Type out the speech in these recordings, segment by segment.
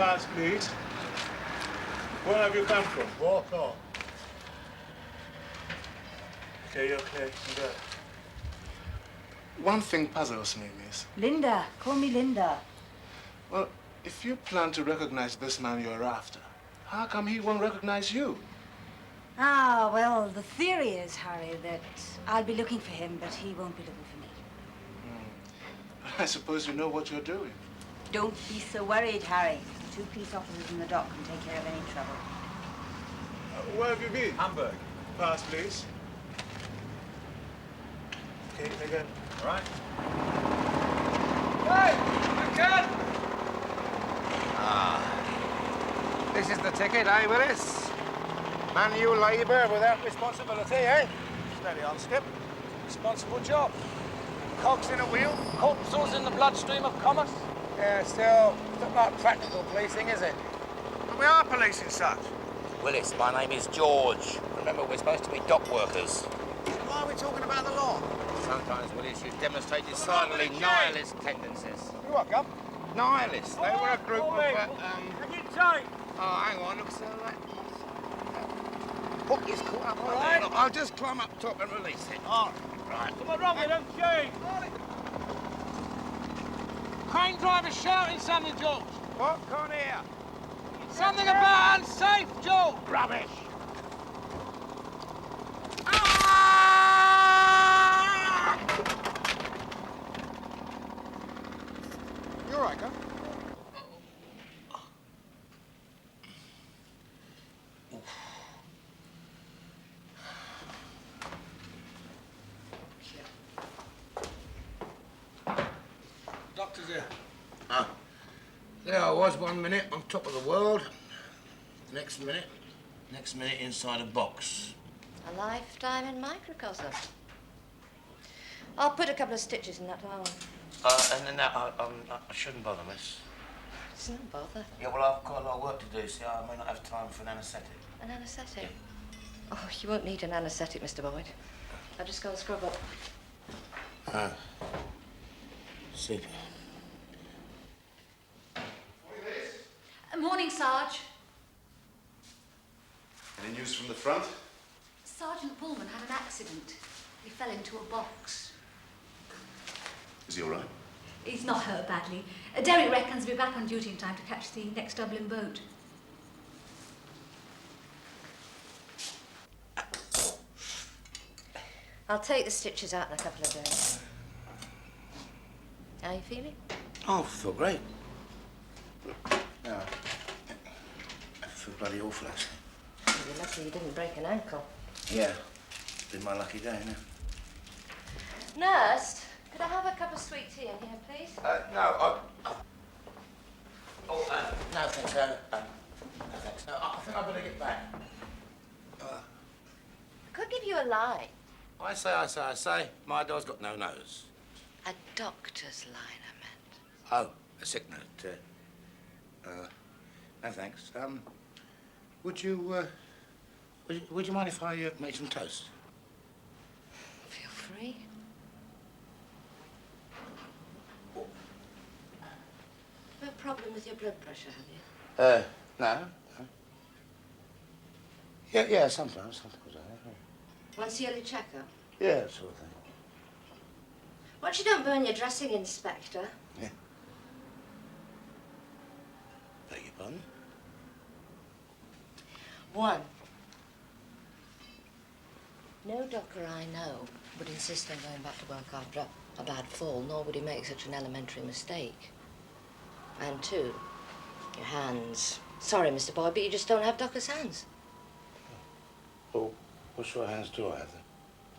Pass, please. Where have you come from? Walk on. Okay. Good. One thing puzzles me, miss. Linda. Call me Linda. Well, if you plan to recognize this man you're after, how come he won't recognize you? Ah, well, the theory is, Harry, that I'll be looking for him, but he won't be looking for me. I suppose you know what you're doing. Don't be so worried, Harry. Two police officers in the dock can take care of any trouble. Where have you been? Hamburg. Pass, please. Okay, again. All right. Hey, McCann! This is the ticket, eh, Willis? Manual labour without responsibility, eh? Steady on, Skip. Responsible job. Cogs in a wheel, corpuscles in the bloodstream of commerce. Yeah, still, it's not like practical policing, is it? But we are policing such. Willis, my name is George. Remember, we're supposed to be dock workers. Why are we talking about the law? Sometimes, Willis, you demonstrate decidedly nihilist tendencies. You what, Gum? Nihilists? They were a group of, tight. Oh, hang on, looks like hook is caught up. All right. Look, I'll just climb up top and release it. All Right. What's wrong with them, Jane? Crane driver shouting something, George. What? Can't hear. Something about unsafe, George. Rubbish. You all right, Gum? Doctor's here. There I was 1 minute on top of the world. Next minute inside a box. A lifetime in microcosm. I'll put a couple of stitches in that hole. And then I shouldn't bother, miss. It's no bother. Yeah, well, I've got a lot of work to do, see. I may not have time for an anaesthetic. An anaesthetic? Oh, you won't need an anaesthetic, Mr. Boyd. I'll just go and scrub up. Super. Morning, Sarge. Any news from the front? Sergeant Pullman had an accident. He fell into a box. Is he all right? He's not hurt badly. Derek reckons he'll be back on duty in time to catch the next Dublin boat. I'll take the stitches out in a couple of days. How are you feeling? Oh, I feel great. No, I feel bloody awful, actually. You're lucky you didn't break an ankle. Yeah, it's been my lucky day, isn't it? Nurse, could I have a cup of sweet tea in here, please? No, no, thanks, no, thanks. No, I think I better get back. I could give you a line. I say, my dog's got no nose. A doctor's line, I meant. Oh, a sick note. No, thanks. Would you mind if I made some toast? Feel free. No problem with your blood pressure, have you? No. Yeah, sometimes I have. Once yearly checkup? Yeah, that sort of thing. Watch you don't burn your dressing, Inspector. Yeah. Beg your pardon? 1. No doctor I know would insist on going back to work after a bad fall, nor would he make such an elementary mistake. And 2, your hands. Sorry, Mr. Boyd, but you just don't have doctor's hands. Well, what sort of hands do I have, then?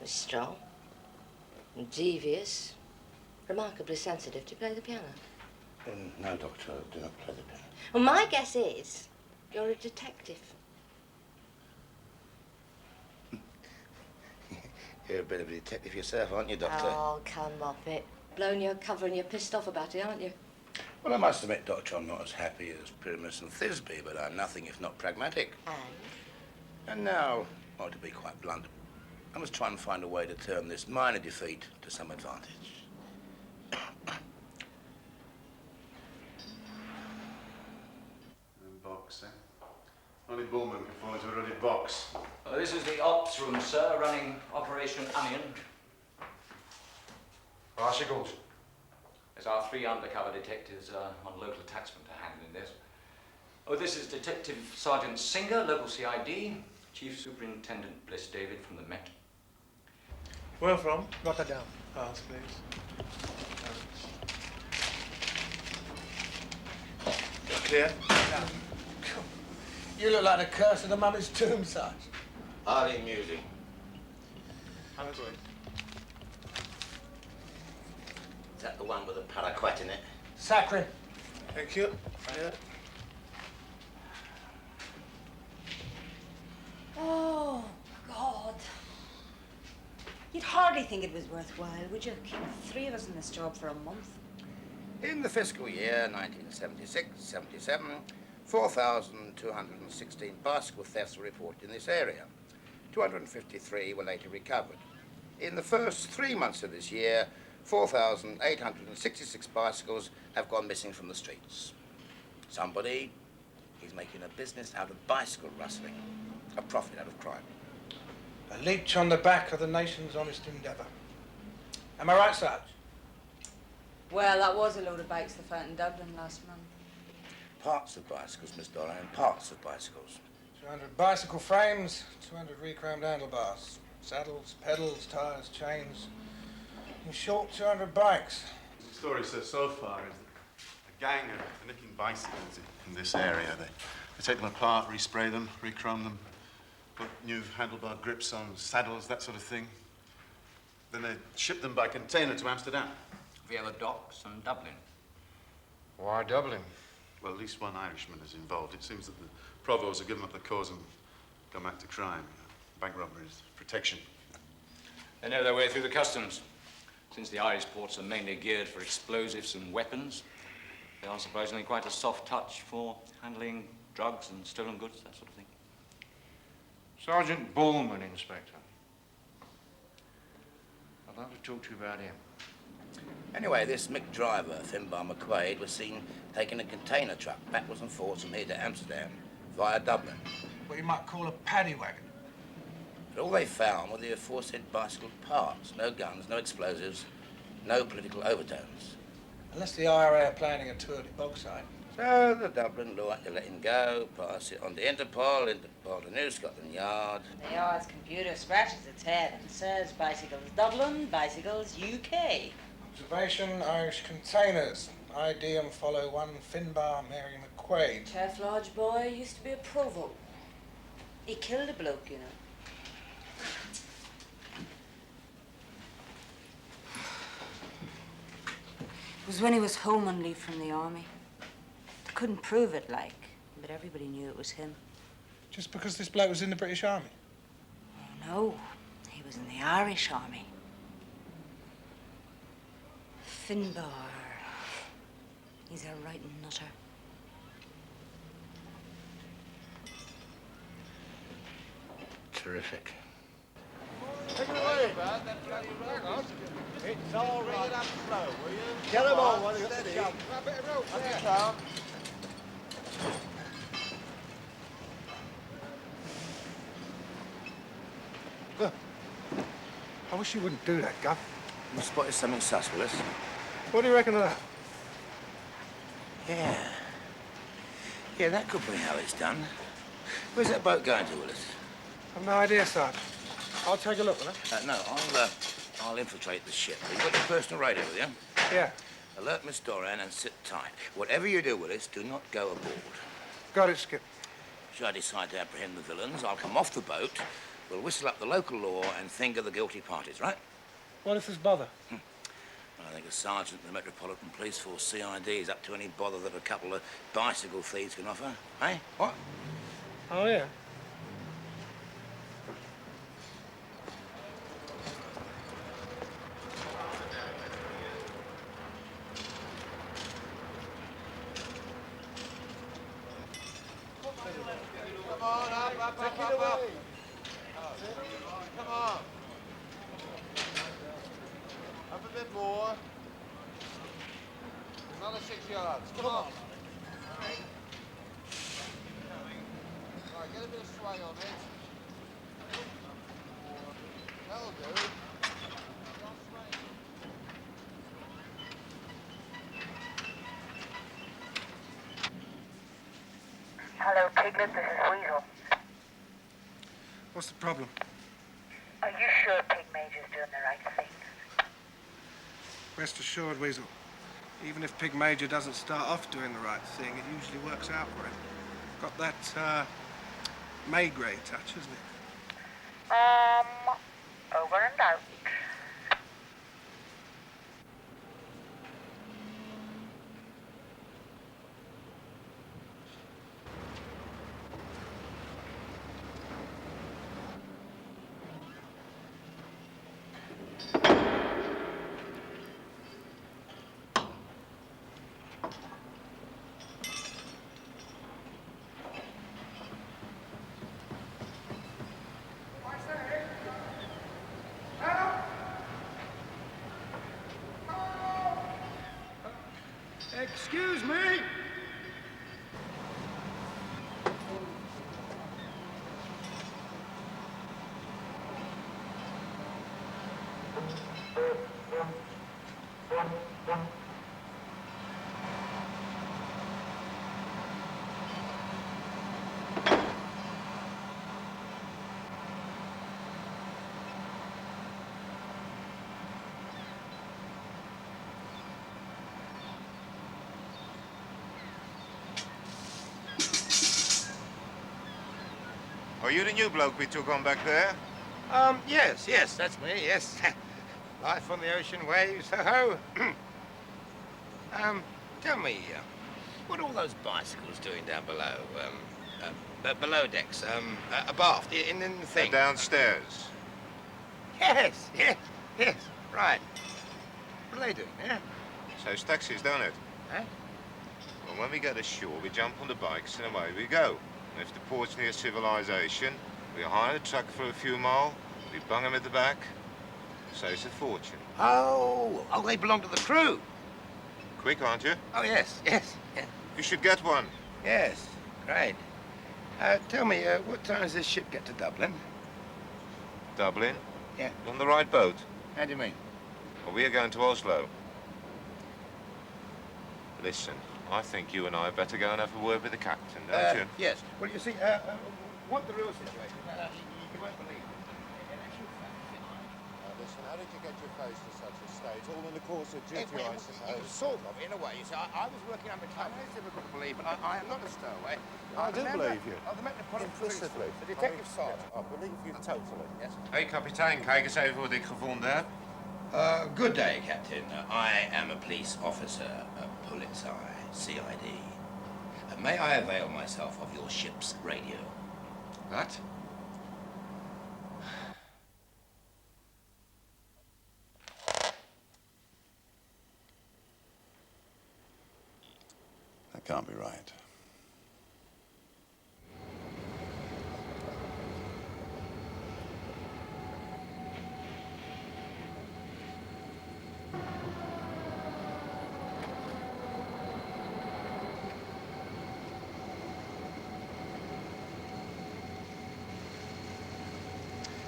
You're strong, devious, remarkably sensitive. Do you play the piano? No, doctor, I do not play the piano. Well, my guess is you're a detective. You're a bit of a detective yourself, aren't you, Doctor? Oh, come off it. Blown your cover and you're pissed off about it, aren't you? Well, I must admit, Doctor, I'm not as happy as Pyramus and Thisbe, but I'm nothing if not pragmatic. And now, well, to be quite blunt, I must try and find a way to turn this minor defeat to some advantage. box, eh? Only Bullman can fall into a ruddy box. This is the ops room, sir, running Operation Onion. Bicycles. There's our 3 undercover detectives on local attachment are handling this. Oh, this is Detective Sergeant Singer, local CID. Chief Superintendent Bliss David from the Met. Where from? Rotterdam. Pass, please. Clear? You look like the curse of the mummy's tomb, Sarge. Hardly amusing. Hands away. Is that the one with the paraquat in it? Saccharine. Thank you. Yeah. Oh, God. You'd hardly think it was worthwhile, would you? Keep 3 of us in this job for a month. In the fiscal year 1976-77, 4,216 bicycle thefts were reported in this area. 253 were later recovered. In the first 3 months of this year, 4,866 bicycles have gone missing from the streets. Somebody is making a business out of bicycle rustling, a profit out of crime. A leech on the back of the nation's honest endeavour. Am I right, Sarge? Well, that was a load of bikes they found in Dublin last month. Parts of bicycles, Miss Doran, parts of bicycles. 200 bicycle frames, 200 re-chromed handlebars, saddles, pedals, tyres, chains. In short, 200 bikes. The story says so far is that a gang are nicking bicycles in this area. They take them apart, respray them, re-chrome them, put new handlebar grips on saddles, that sort of thing. Then they ship them by container to Amsterdam. Via the docks and Dublin. Why Dublin? Well, at least one Irishman is involved. It seems that the provos have given up the cause and gone back to crime. Bank robberies, protection. They know their way through the customs. Since the Irish ports are mainly geared for explosives and weapons, they are surprisingly quite a soft touch for handling drugs and stolen goods, that sort of thing. Sergeant Bullman, Inspector. I'd like to talk to you about him. Anyway, this Mick driver, Finbar McQuaid, was seen taking a container truck backwards and forwards from here to Amsterdam via Dublin. What you might call a paddy wagon. But all they found were the aforesaid bicycle parts. No guns, no explosives, no political overtones. Unless the IRA are planning a tour to Bogside. So the Dublin law had to let him go, pass it on to Interpol to New Scotland Yard. The Yard's computer scratches its head and says bicycles Dublin, bicycles UK. Observation, Irish containers. ID and follow one Finbar Mary McQuaid. Turf Lodge boy used to be a provo. He killed a bloke, you know. It was when he was home on leave from the army. Couldn't prove it, like, but everybody knew it was him. Just because this bloke was in the British Army? Oh, no. He was in the Irish army. Finbar. He's a right nutter. Terrific. Take it away. It's all ringing up slow, will you? Get him on while you've got the jump. A bit of rope there. I wish you wouldn't do that, Guff. We spotted something sus, Willis. What do you reckon of that? Yeah. Yeah, that could be how it's done. Where's that boat going to, Willis? I've no idea, Sarge. I'll take a look, will I? No, I'll infiltrate the ship. You've got your personal radio with you? Yeah. Alert Miss Doran and sit tight. Whatever you do, Willis, do not go aboard. Got it, Skip. Should I decide to apprehend the villains, I'll come off the boat, we'll whistle up the local law and finger the guilty parties, right? What if there's bother? I think a sergeant in the Metropolitan Police Force CID is up to any bother that a couple of bicycle thieves can offer. Eh? What? Oh, yeah. Come on, up. Come on. Up a bit more. Another 6 yards. Come on. a bit of sway on it. That'll do. Hello, Piglet, this is Weasel. What's the problem? Are you sure Pig Major's doing the right thing? Rest assured, Weasel. Even if Pig Major doesn't start off doing the right thing, it usually works out for him. Got that, Maigret touch, isn't it? Over and out. Excuse me? Are you the new bloke we took on back there? Yes, that's me, yes. Life on the ocean waves, ho-ho. Tell me, what are all those bicycles doing down below? Below decks, abaft, in the thing? They're downstairs. Yes, right. What are they doing, yeah? So's taxis, don't it? Huh? Well, when we get ashore, we jump on the bikes and away we go. And if the port's near civilization, we hire a truck for a few mile, we bung 'em at the back, saves a fortune. Oh, they belong to the crew. Quick, aren't you? Oh, yes. You should get one. Yes, great. Tell me, what time does this ship get to Dublin? Dublin? Yeah. On the right boat? How do you mean? Well, we are going to Oslo. Listen, I think you and I had better go and have a word with the captain, don't you? Yes. Well, you see, what the real situation, you won't believe it. In actual fact, Listen, how did you get your face to such a state? All in the course of duty, I suppose. Sort of, in a way. You see, I was working undercover. It's difficult to believe, but I am not a stowaway. I do believe you. Of the Metropolitan Implicitly. Police, the detective sergeant. I believe you totally. Yes. Hey, kapitein, kijk eens even wat ik gevonden heb. Good day, Captain. I am a police officer, Pulitzer, CID. May I avail myself of your ship's radio? What? That can't be right.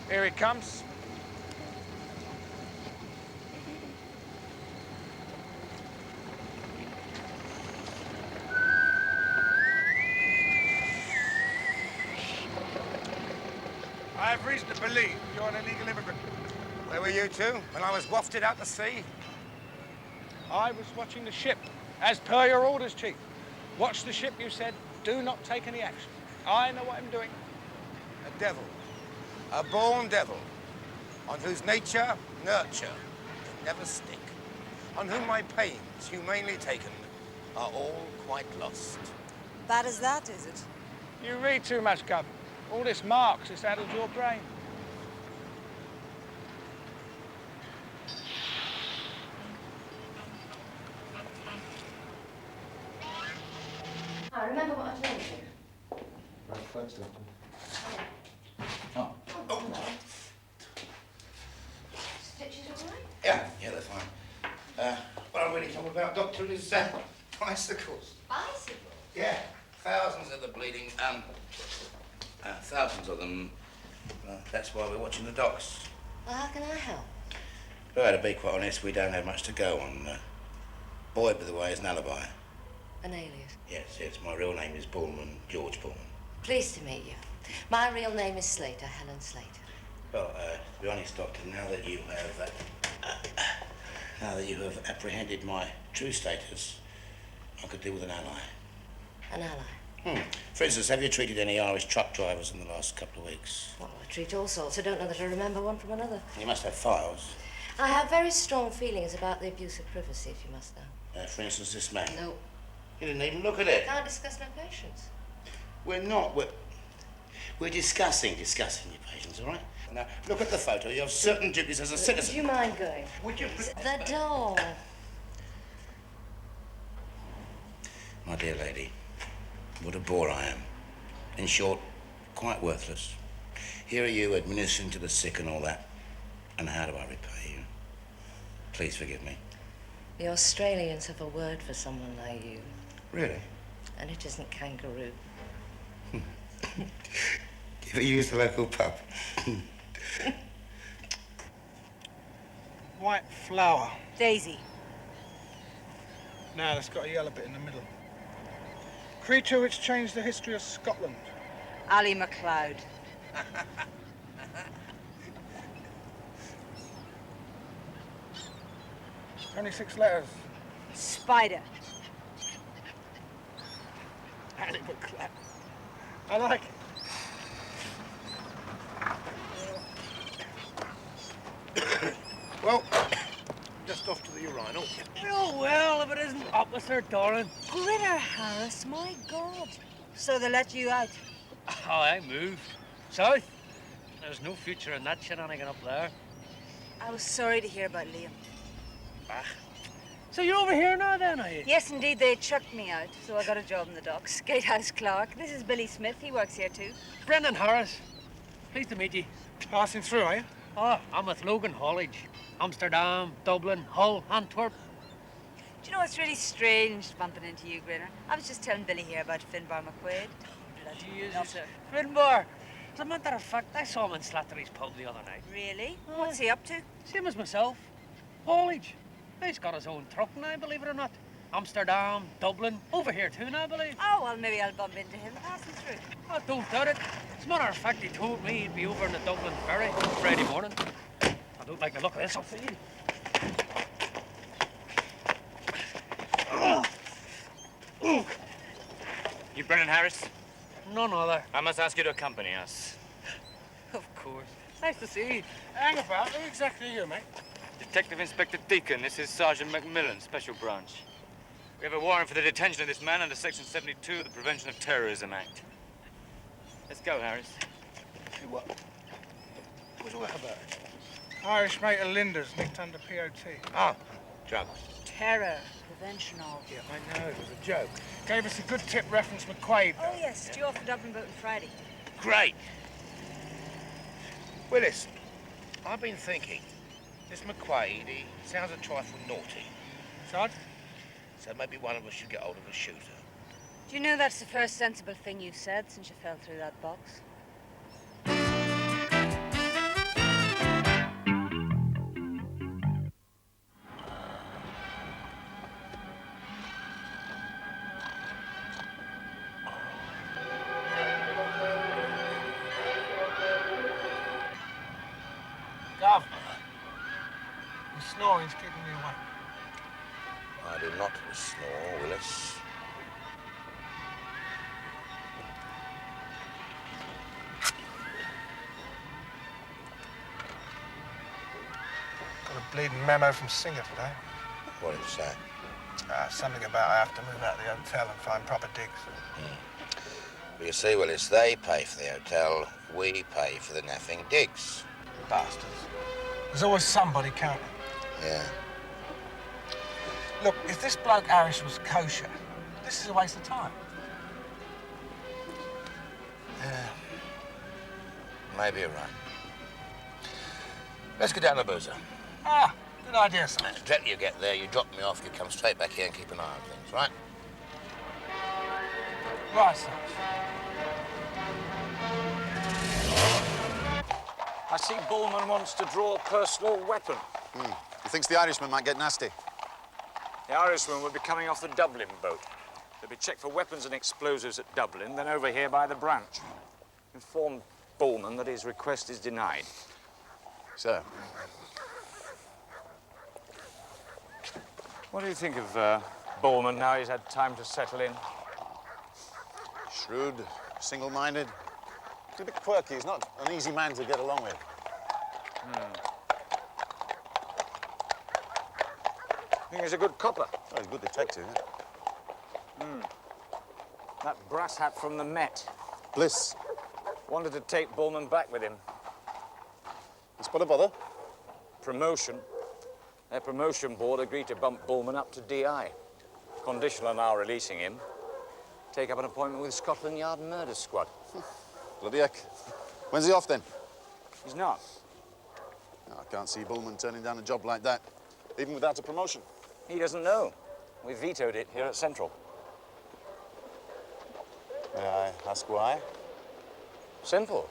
Here it comes. I have reason to believe you're an illegal immigrant. Where were you two when I was wafted out to sea? I was watching the ship, as per your orders, Chief. Watch the ship, you said. Do not take any action. I know what I'm doing. A devil. A born devil. On whose nature, nurture, can never stick. On whom my pains, humanely taken, are all quite lost. Bad as that, is it? You read too much, Gov. All this Marx has addled your brain. I remember what I told you. Right, thanks, Doctor. Oh. Stitches all right? Yeah, they're fine. What I'm really talking about, Doctor, is bicycles. Bicycle? Yeah, thousands of the bleeding, Thousands of them. That's why we're watching the docks. Well, how can I help? Well, to be quite honest, we don't have much to go on. Boyd, by the way, is an alibi. An alias? Yes. My real name is Boorman, George Boorman. Pleased to meet you. My real name is Slater, Helen Slater. Well, to be honest, Doctor, now that you have apprehended my true status, I could do with an ally. An ally? For instance, have you treated any Irish truck drivers in the last couple of weeks? Well, I treat all sorts. I don't know that I remember one from another. You must have files. I have very strong feelings about the abuse of privacy, if you must know. For instance, this man. No. You didn't even look at it. Can't discuss no patients. We're not. We're discussing your patients, all right? Now, look at the photo. You have certain duties as a citizen. Would you mind going? Would you? The door. My dear lady, what a bore I am. In short, quite worthless. Here are you administering to the sick and all that. And how do I repay you? Please forgive me. The Australians have a word for someone like you. Really? And it isn't kangaroo. Give you use the local pub. White flower. Daisy. No, that's got a yellow bit in the middle. Creature which changed the history of Scotland. Ali MacLeod. 26 letters. Spider. Ali MacLeod. I like it. Well, just off to the urinal. Oh, well, if it isn't Officer Doran. Gritter, Harris, my God. So they let you out? Oh, I moved. South. There's no future in that shenanigan up there. I was sorry to hear about Liam. Ah. So you're over here now, then, are you? Yes, indeed, they chucked me out, so I got a job in the docks. Gatehouse clerk. This is Billy Smith. He works here, too. Brendan Harris. Pleased to meet you. Passing through, are you? Oh, I'm with Logan Haulage. Amsterdam, Dublin, Hull, Antwerp. Do you know what's really strange bumping into you, Grinner? I was just telling Billy here about Finbar McQuaid. Jesus. Finbar. As a matter of fact, I saw him in Slattery's pub the other night. Really? What's he up to? Same as myself. Haulage. He's got his own truck now, believe it or not. Amsterdam, Dublin, over here too now, I believe. Oh, well, maybe I'll bump into him passing through. Oh, don't doubt it. As a matter of fact, he told me he'd be over in the Dublin ferry Friday morning. I don't like the look of this, I'll see you. You Brendan Harris? None other. I must ask you to accompany us. Of course. Nice to see you. Hang about. Who exactly are you, mate? Detective Inspector Deacon. This is Sergeant Macmillan, Special Branch. We have a warrant for the detention of this man under Section 72 of the Prevention of Terrorism Act. Let's go, Harris. What? What's all that about? Irish mate of Linda's, nicked under POT. Ah, drugs. Terror. Prevention of. Yeah, I know. It was a joke. Gave us a good tip reference McQuaid. Oh, yes. Due off the Dublin boat on Friday. Great. Well, listen, I've been thinking. This McQuaid, he sounds a trifle naughty. Sod? So maybe one of us should get hold of a shooter. Do you know that's the first sensible thing you've said since you fell through that box? Gov. Your snoring's keeping me awake. I do not snore, Willis. Got a bleeding memo from Singer today. What did it say? Something about I have to move out of the hotel and find proper digs. Well, you see, Willis, they pay for the hotel, we pay for the naffing digs. Bastards. There's always somebody counting. Yeah. Look, if this bloke Harris was kosher, this is a waste of time. Yeah. Maybe you're right. Let's get down to the boozer. Ah, good idea, son. Directly you get there, you drop me off, you come straight back here and keep an eye on things, right? Right, son. fancy Bullman wants to draw a personal weapon. He thinks the Irishman might get nasty. The Irishman will be coming off the Dublin boat. They'll be checked for weapons and explosives at Dublin, then over here by the branch. Inform Bullman that his request is denied. So? What do you think of Bullman now he's had time to settle in? Shrewd, single-minded. He's a bit quirky. He's not an easy man to get along with. I think he's a good copper. Oh, he's a good detective, yeah. That brass hat from the Met. Bliss. Wanted to take Bullman back with him. It's what a bother. Promotion. Their promotion board agreed to bump Bullman up to DI. Conditional on our releasing him. Take up an appointment with Scotland Yard Murder Squad. Bloody heck. When's he off, then? He's not. No, I can't see Bullman turning down a job like that, even without a promotion. He doesn't know. We vetoed it here at Central. May I ask why? Simple.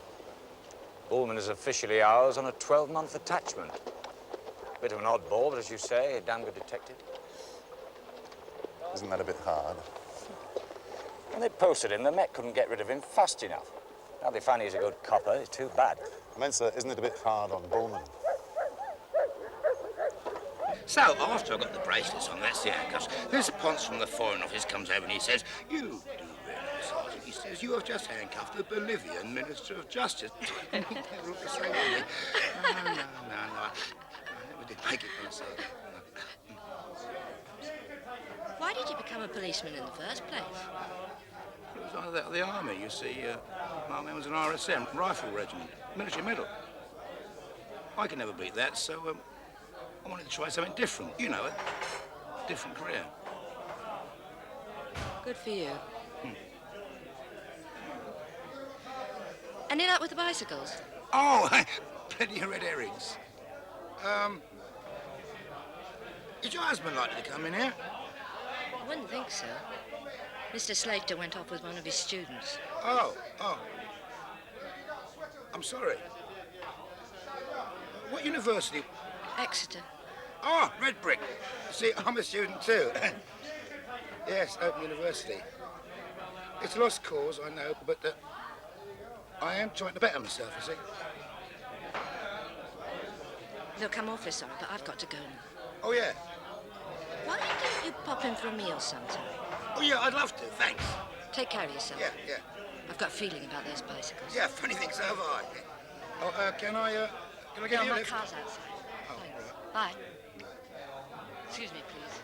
Bullman is officially ours on a 12-month attachment. Bit of an oddball, but as you say, a damn good detective. Isn't that a bit hard? When they posted him, the Met couldn't get rid of him fast enough. Now they find he's a good copper, it's too bad. Mensa, isn't it a bit hard on Bullman? So, after I got the bracelets on, that's the handcuffs, this Ponce from the Foreign Office comes over and he says, "You do realise, Sergeant," he says, "you have just handcuffed the Bolivian Minister of Justice." And he never looked the same at me. No, I never did make it myself. Why did you become a policeman in the first place? It was either that or the army, you see. My man was an RSM, rifle regiment, military medal. I could never beat that, so I wanted to try something different, you know, a different career. Good for you. Any luck with the bicycles? Oh, plenty of red herrings. Is your husband likely to come in here? I wouldn't think so. Mr. Slater went off with one of his students. Oh. I'm sorry. What university? Exeter. Oh, Red Brick. See, I'm a student too. Yes, Open University. It's a lost cause, I know, but I am trying to better myself, you see. Look, I'm awfully sorry, but I've got to go now. Oh, yeah? Why don't you pop in for a meal sometime? Oh, yeah, I'd love to, thanks. Take care of yourself. Yeah. I've got a feeling about those bicycles. Yeah, funny thing, so have I. Oh, can I get you a my lift? car's outside. Oh, Thanks. right. Bye. Excuse me, please.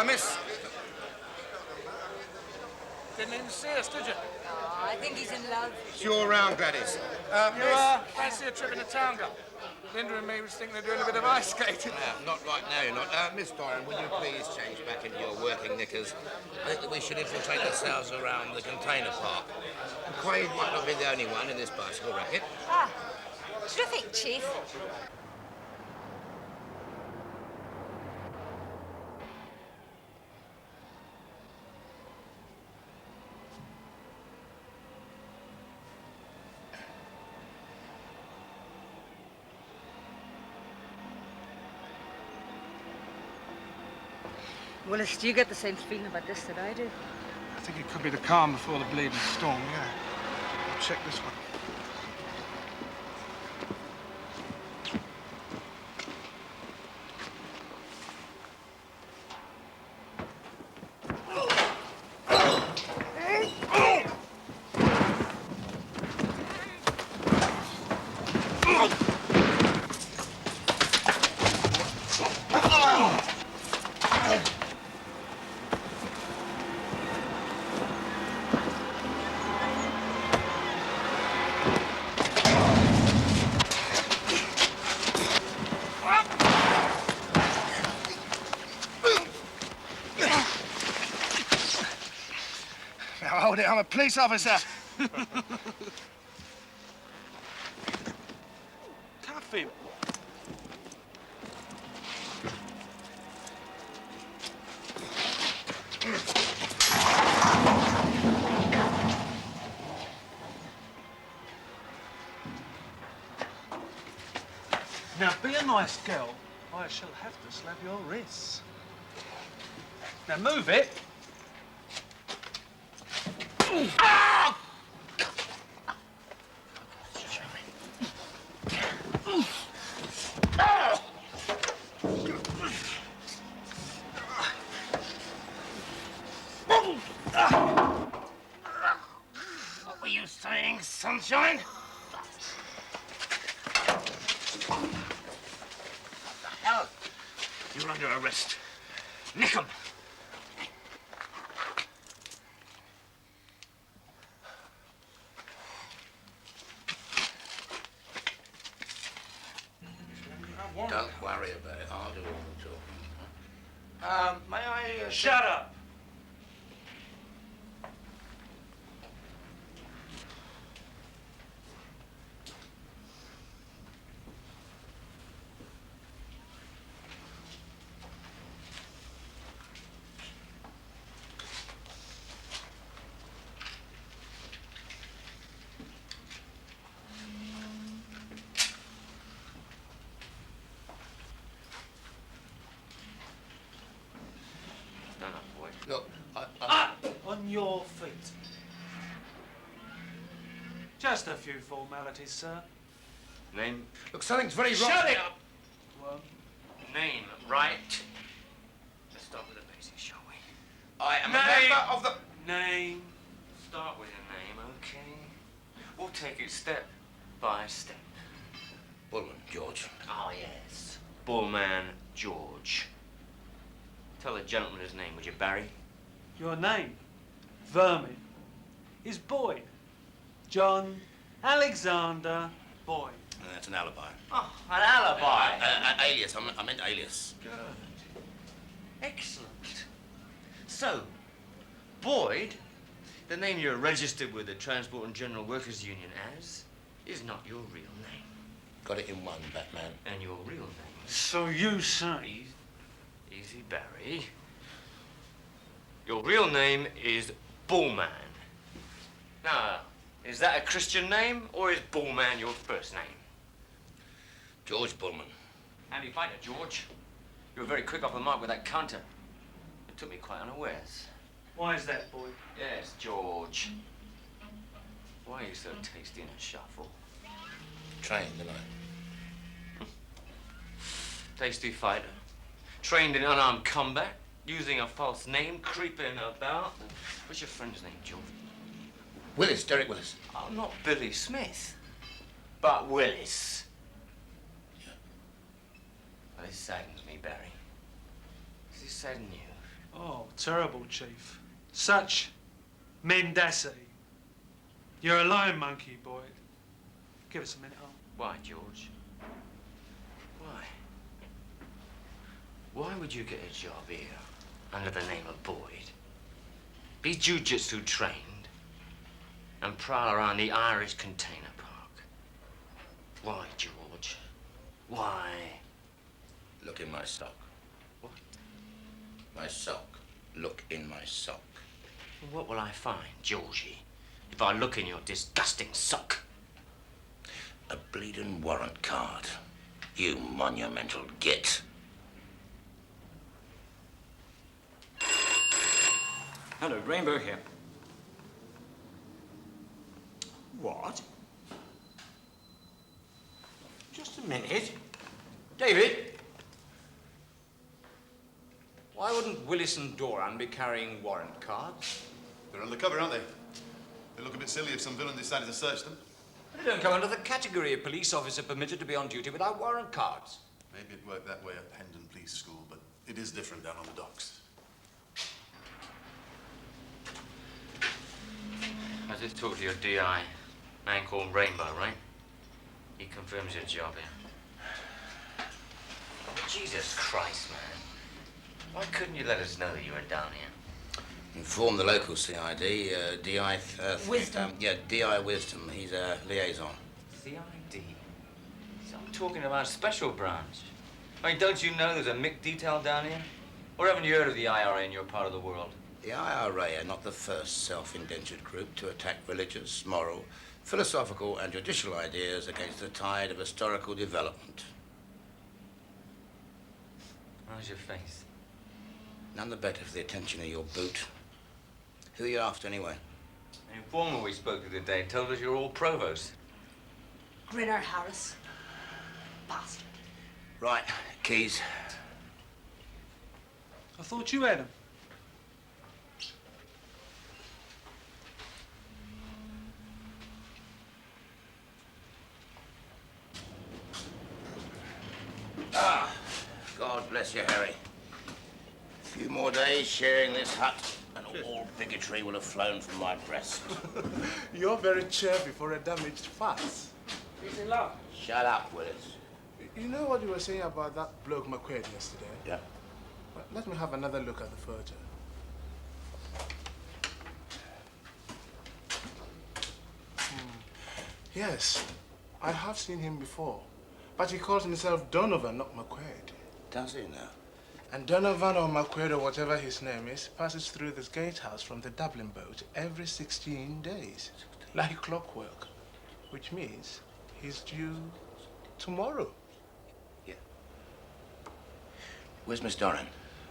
Miss. Didn't even see us, did you? Oh, I think he's in love. It's your round, Gladys. Fancy a trip into town, girl? Linda and me was thinking of doing a bit of ice skating. Not right now, you're not. Miss Doran, would you please change back into your working knickers? I think that we should infiltrate ourselves around the container park. Quaid might not be the only one in this bicycle racket. Ah, terrific, Chief. Willis, do you get the same feeling about this that I do? I think it could be the calm before the bleeding storm, yeah. Check this one. Now hold it, I'm a police officer. Cuff him. Now, be a nice girl. I shall have to slap your wrists. Now, move it. Ah! What were you saying, sunshine? What the hell? You're under arrest. Nick 'em. Don't worry about it. I'll do all the talking. May I... Shut up! Look, Up on your feet. Just a few formalities, sir. Name? Look, something's very wrong. Shut it up! Well, Name, right? Let's start with the basics, shall we? I am Name. a member of the... Name. Start with your name, okay? We'll take it step by step. Bullman, George. Ah, yes. Bullman George. Tell the gentleman his name, would you, Barry? Your name, Vermin, is Boyd. John Alexander Boyd. That's an alibi. Oh, an alibi. Alias. I meant alias. Good. Excellent. So, Boyd, the name you're registered with the Transport and General Workers Union as, is not your real name. Got it in one, Batman. And your real name is... So you say... Easy, Barry. Your real name is Bullman. Now, is that a Christian name, or is Bullman your first name? George Bullman. Handy fighter, George. You were very quick off the mark with that counter. It took me quite unawares. Why is that, Boyd? Yes, George. Why are you so tasty in a shuffle? Trained, didn't I? Tasty fighter. Trained in unarmed combat, using a false name, creeping about. What's your friend's name, George? Willis, Derek Willis. Oh, not Billy Smith, but Willis. Yeah. Well, this saddens me, Barry. Does this sadden you? Oh, terrible, Chief. Such mendacy. You're a lying monkey, Boyd. Give us a minute, huh? Why, George? Why? Why would you get a job here under the name of Boyd? Be jiu-jitsu trained and prowl around the Irish Container Park. Why, George? Why? Look in my sock. What? My sock. Look in my sock. Well, what will I find, Georgie, if I look in your disgusting sock? A bleeding warrant card. You monumental git. Hello, Rainbow here. What? Just a minute. David? Why wouldn't Willis and Doran be carrying warrant cards? They're undercover, aren't they? They look a bit silly if some villain decided to search them. They don't come under the category of police officer permitted to be on duty without warrant cards. Maybe it worked that way at Hendon Police School, but it is different down on the docks. I just talked to your DI, man called Rainbow, right? He confirms your job here. Jesus Christ, man. Why couldn't you let us know that you were down here? Inform the local CID, DI... Wisdom. DI Wisdom. He's a liaison. CID? So I'm talking about special branch. I mean, don't you know there's a MIC detail down here? Or haven't you heard of the IRA in your part of the world? The IRA are not the first self-indentured group to attack religious, moral, philosophical and judicial ideas against the tide of historical development. How's your face? None the better for the attention of your boot. Who are you after, anyway? The informer we spoke to today told us you're all provost. Grinner Harris. Bastard. Right, keys. I thought you had them. Ah, God bless you, Harry. A few more days sharing this hut, and all bigotry will have flown from my breast. You're very chirpy for a damaged farce. He's in love. Shut up, Willis. You know what you were saying about that bloke McQuaid yesterday? Yeah. Well, let me have another look at the photo. Yes, I have seen him before. But he calls himself Donovan, not McQuaid. Does he now? And Donovan or McQuaid or whatever his name is passes through this gatehouse from the Dublin boat every 16 days. Like clockwork. Which means he's due tomorrow. Yeah. Where's Miss Doran?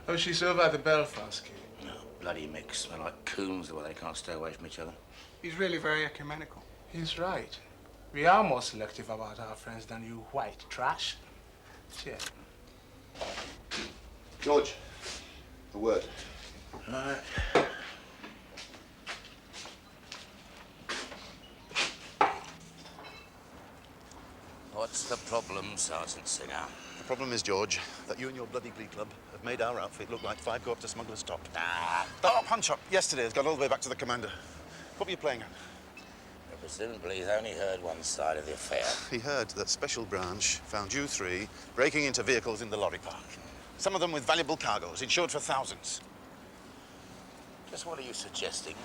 Oh, she's over at the Belfast Quay. No, bloody mix. Smell like coons the way they can't stay away from each other. He's really very ecumenical. He's right. We are more selective about our friends than you white trash. Cheers. George, a word. All right. What's the problem, Sergeant Singer? The problem is, George, that you and your bloody glee club have made our outfit look like 5 go-up to smuggler's top. Ah. That punch-up yesterday has got all the way back to the commander. What were you playing at? Presumably he's only heard one side of the affair. He heard that Special Branch found you 3 breaking into vehicles in the lorry park. Some of them with valuable cargoes, insured for thousands. Just what are you suggesting?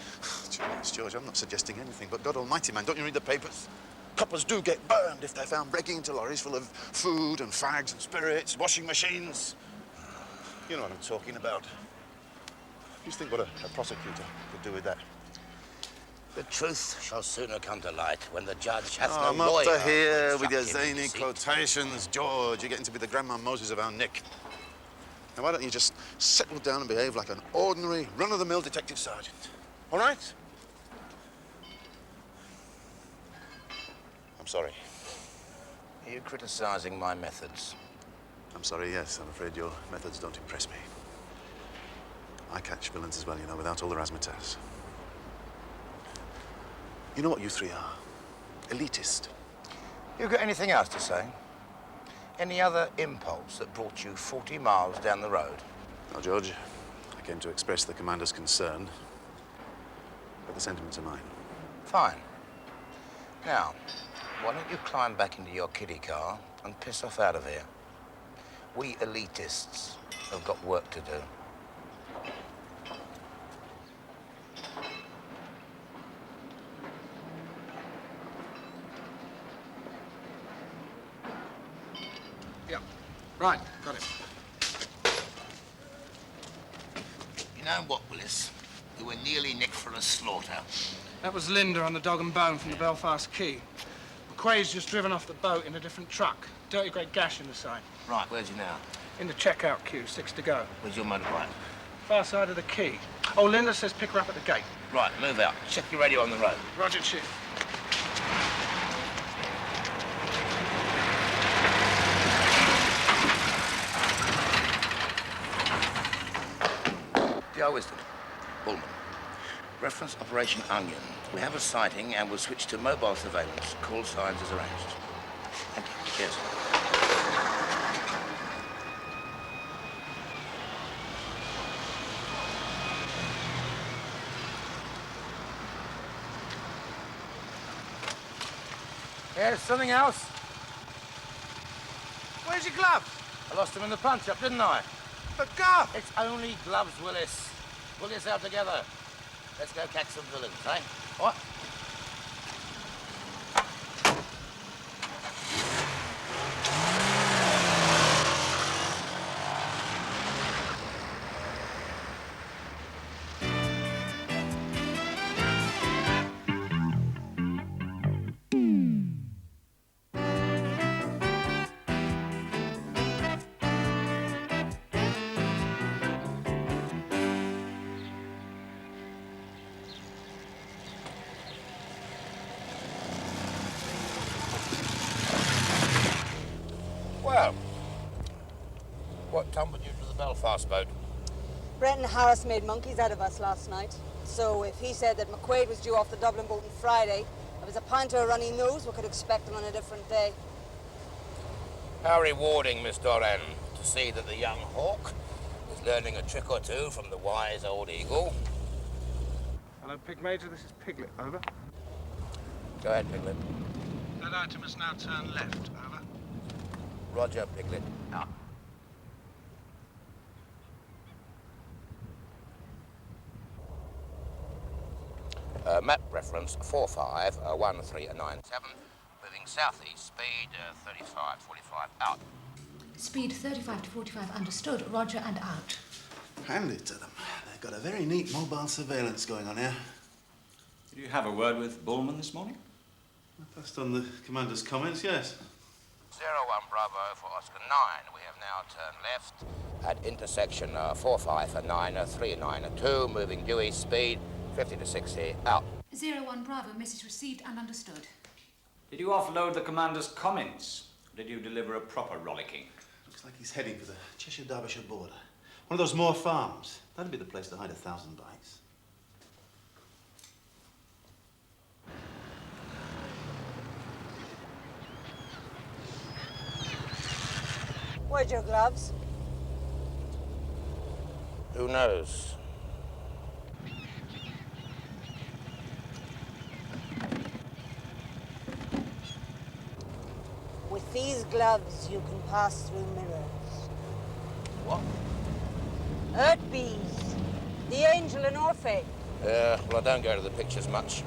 George, I'm not suggesting anything, but God almighty, man, don't you read the papers? Coppers do get burned if they're found breaking into lorries full of food and fags and spirits, washing machines. You know what I'm talking about. Just think what a prosecutor could do with that. The truth shall sooner come to light when the judge hath Oh, no lawyer. Mota here with your instruct him in zany deceit. quotations, George. You're getting to be the Grandma Moses of our Nick. Now, why don't you just settle down and behave like an ordinary, run-of-the-mill detective sergeant? All right? I'm sorry. Are you criticising my methods? I'm sorry, yes. I'm afraid your methods don't impress me. I catch villains as well, you know, without all the razzmatazz. You know what you 3 are? Elitist. You got anything else to say? Any other impulse that brought you 40 miles down the road? Well, George, I came to express the commander's concern, but the sentiments are mine. Fine. Now, why don't you climb back into your kiddie car and piss off out of here? We elitists have got work to do. Yeah. Right, got it. You know what, Willis? You were nearly nicked for a slaughter. That was Linda on the Dog and Bone from the Belfast Quay. McQuaid's just driven off the boat in a different truck. Dirty great gash in the side. Right, where's he now? In the checkout queue, 6 to go. Where's your motorbike? Far side of the quay. Oh, Linda says pick her up at the gate. Right, move out. Check your radio on the road. Roger, Chief. D.R. Wisdom. Bullman. Reference Operation Onion. We have a sighting and we'll switch to mobile surveillance. Call signs as arranged. Thank you. Cheers. Yes, something else? Where's your gloves? I lost them in the punch-up, didn't I? But Garth! It's only gloves, Willis. Pull yourself together. Let's go catch some villains, eh? What? What tumbled you to the Belfast boat? Brenton Harris made monkeys out of us last night. So if he said that McQuaid was due off the Dublin boat on Friday, if it's a pint or a runny nose, we could expect him on a different day. How rewarding, Miss Doran, to see that the young hawk is learning a trick or two from the wise old eagle. Hello, Pig Major. This is Piglet. Over. Go ahead, Piglet. That item must now turn left. Over. Roger, Piglet. Out. Map reference 451397, moving southeast, speed 3545, out. Speed 35 to 45, understood. Roger and out. Hand it to them. They've got a very neat mobile surveillance going on here. Did you have a word with Bullman this morning? Based on the commander's comments, yes. 01 Bravo for Oscar 9. We have now turned left at intersection 4593992, moving due east, speed 50 to 60, out. 01 Bravo, message received and understood. Did you offload the commander's comments? Or did you deliver a proper rollicking? Looks like he's heading for the Cheshire-Derbyshire border. One of those Moor farms. That'd be the place to hide 1,000 bikes. Where's your gloves? Who knows? With these gloves, you can pass through mirrors. What? Earth bees. The angel in Orphe. Well, I don't go to the pictures much.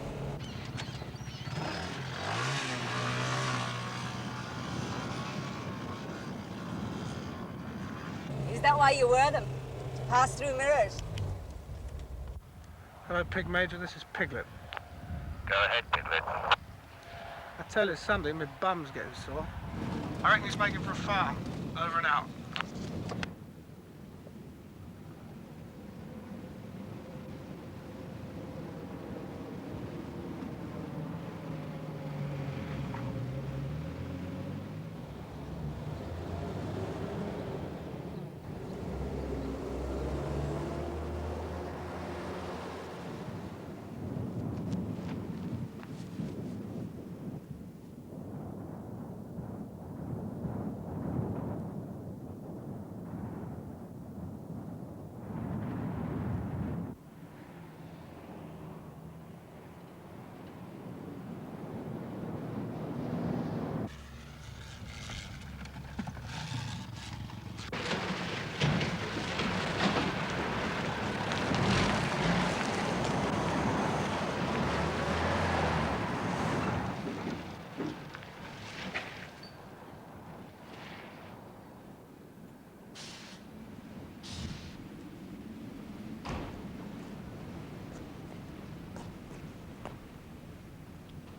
Is that why you wear them? To pass through mirrors? Hello, Pig Major. This is Piglet. Go ahead, Piglet. I tell you something, my bum's getting sore. I reckon he's making for a farm. Over and out.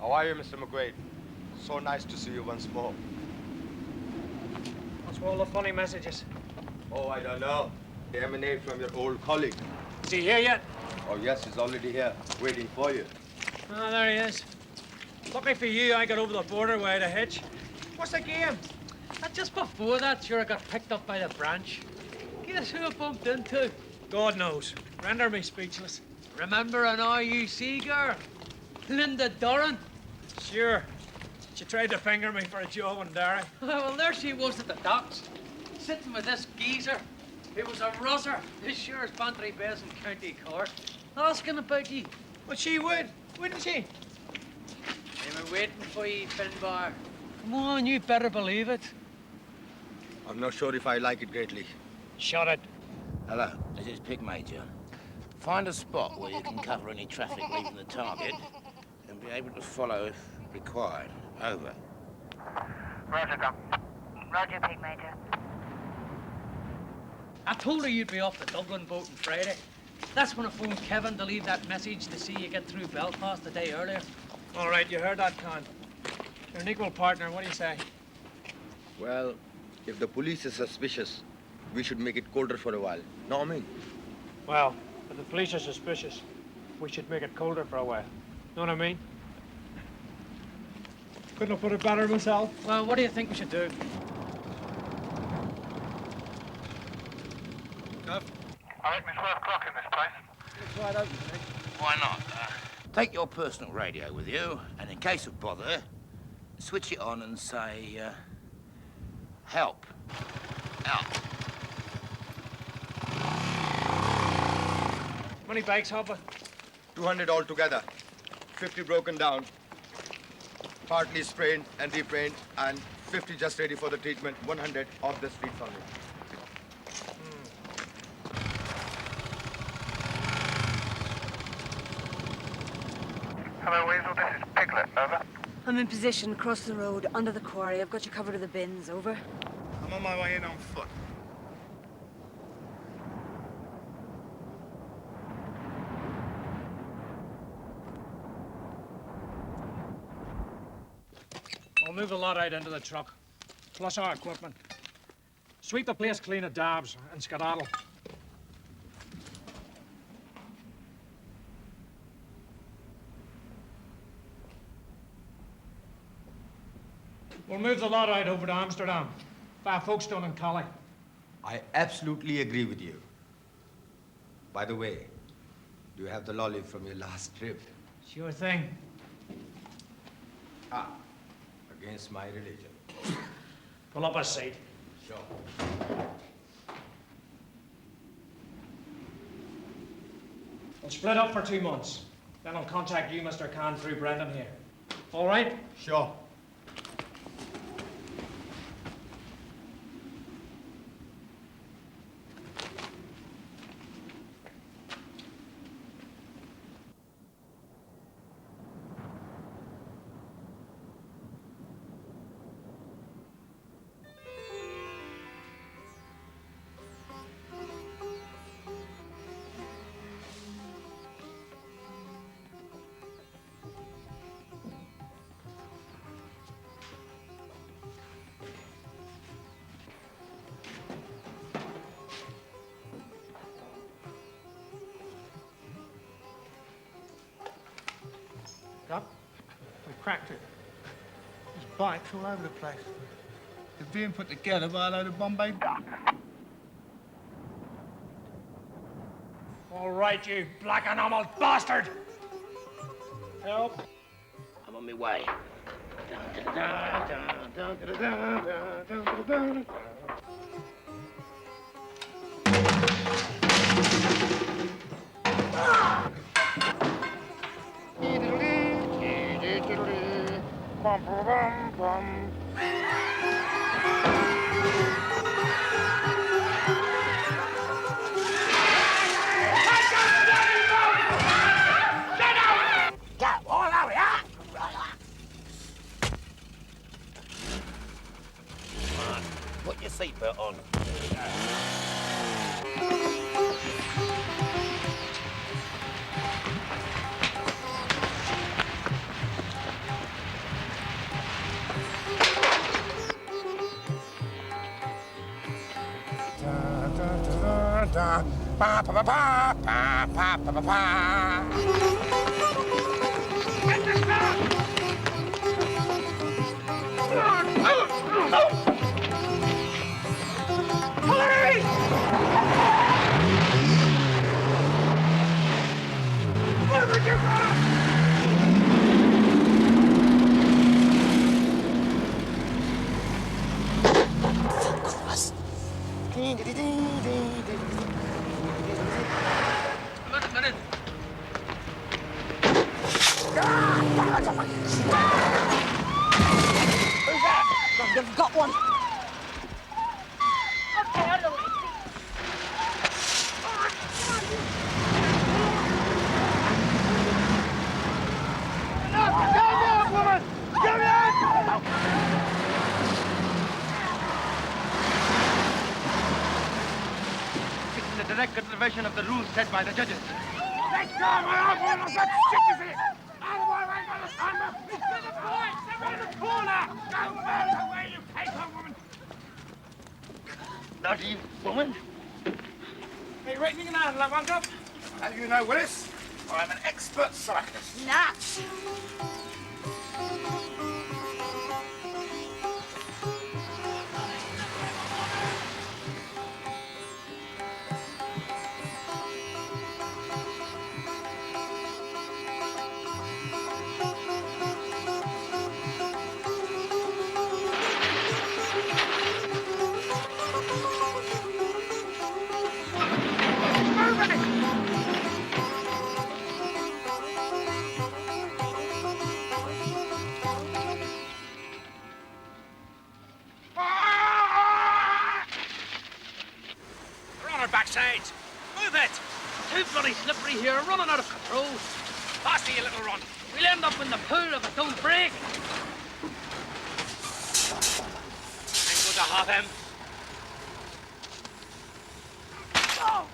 How are you, Mr. McQuaid? So nice to see you once more. What's all the funny messages? Oh, I don't know. They emanate from your old colleague. Is he here yet? Oh, yes, he's already here, waiting for you. Oh, there he is. Lucky for you, I got over the border without a hitch. What's the game? And just before that, sure, I got picked up by the branch. Guess who I bumped into? God knows. Render me speechless. Remember an RUC girl? Linda Doran? Sure. She tried to finger me for a job in Derry. Well, there she was at the docks, sitting with this geezer. He was a russer, as sure as Bantry Bays in County Cork. Asking about you. Well, she would, wouldn't she? They were waiting for you, Finbar. Come on, you better believe it. I'm not sure if I like it greatly. Shut it. Hello, this is Pig Major. Find a spot where you can cover any traffic leaving the target and be able to follow if required. Over. Roger, Gum. Roger, Pig Major. I told her you'd be off the Dublin boat on Friday. That's when I phoned Kevin to leave that message to see you get through Belfast the day earlier. All right, you heard that, Con. You're an equal partner. What do you say? Well, if the police is suspicious, we should make it colder for a while. Know what I mean? Well, if the police are suspicious, we should make it colder for a while. Know what I mean? Couldn't have put it better myself. Well, what do you think we should do? I reckon it's worth clocking this place. It's wide open, Nick. Why not? Take your personal radio with you, and in case of bother, switch it on and say, help. Help. How many bikes, Hopper? 200 altogether. 50 broken down, partly sprained and reprained, and 50 just ready for the treatment. 100 off the streets only. Hello, Weasel. This is Piglet. Over. I'm in position across the road, under the quarry. I've got you covered with the bins. Over. I'm on my way in on foot. I'll move the lot out into the truck, plus our equipment. Sweep the place clean of dabs and skedaddle. We'll move the lot out over to Amsterdam, by Folkestone and Calais. I absolutely agree with you. By the way, do you have the lolly from your last trip? Sure thing. Ah, against my religion. Pull up a seat. Sure. We'll split up for 2 months. Then I'll contact you, Mr. Khan, through Brendan here. All right? Sure. Up. We cracked it. There's bikes all over the place. They're being put together by a load of Bombay ducks. All right, you black anomaled bastard! Help! I'm on my way. Bum, bum, bum. Put your seatbelt on. Da, ba, ba, ba, ba, ba, ba, ba, ba, ba. Get the car! Police! Where would you go? Who's that? I've got one. Okay, out of the way. Woman! Get out! It's in the direct contravention of the rules set by the judges. Let go of my arm, one of that shit is it! Out of my way, mother! It's to the point! They're in the corner! Go out of the way, you paper woman! Bloody woman. Hey, right, you can handle that one, Cop. As you know, Willis, I'm an expert cyclist. Nuts! sides. Move it! Too bloody slippery here, running out of control. Faster, you little run. We'll end up in the pool if it don't break. I'm going to have him. Oh!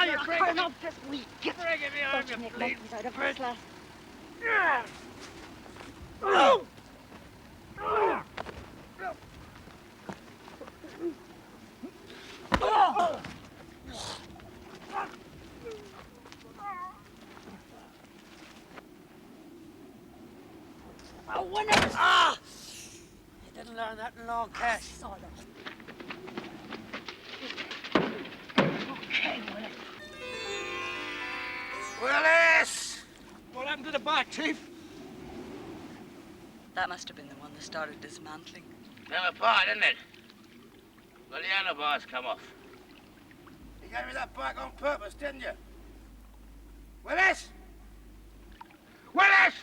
You break me. Not this week. Breaking me arm, you bleeding Out of first class. A winner! Ah! You didn't learn that in long cash. Sort of. Willis! What happened to the back, Chief? That must have been the one that started dismantling. Came apart, didn't it? Well, the handlebars come off. You gave me that bike on purpose, didn't you? Willis! Willis!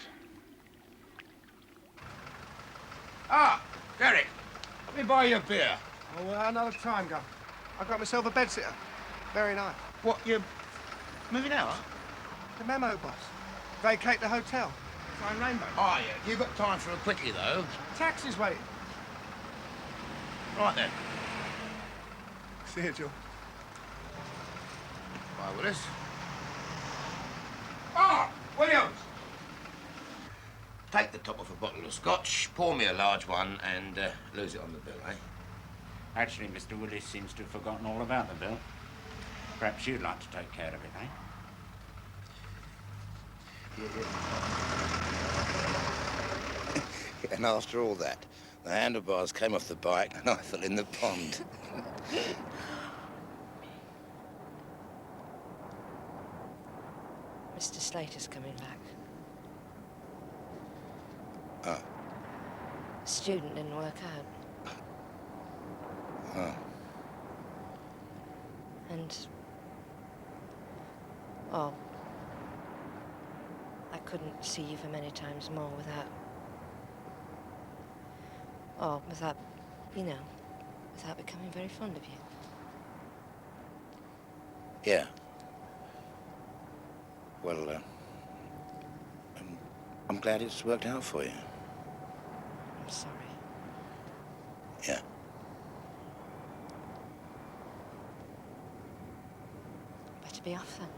Ah, Derek, let me buy you a beer. Oh, another time, Gov. I got myself a bedsitter. Very nice. What, you moving out? The memo, boss. Vacate the hotel. Flying Rainbow. Oh, yeah. You got time for a quickie, though. Taxi's waiting. Right then. See you, George. Bye, Willis. Ah, Williams! Take the top off a bottle of scotch, pour me a large one, and lose it on the bill, eh? Actually, Mr. Willis seems to have forgotten all about the bill. Perhaps you'd like to take care of it, eh? And after all that, the handlebars came off the bike and I fell in the pond. Mr. Slater's coming back. Oh. Student didn't work out. Oh. And... oh, I couldn't see you for many times more without... oh, without, you know, without becoming very fond of you. Yeah. Well, I'm glad it's worked out for you. I'm sorry. Yeah. Better be off then.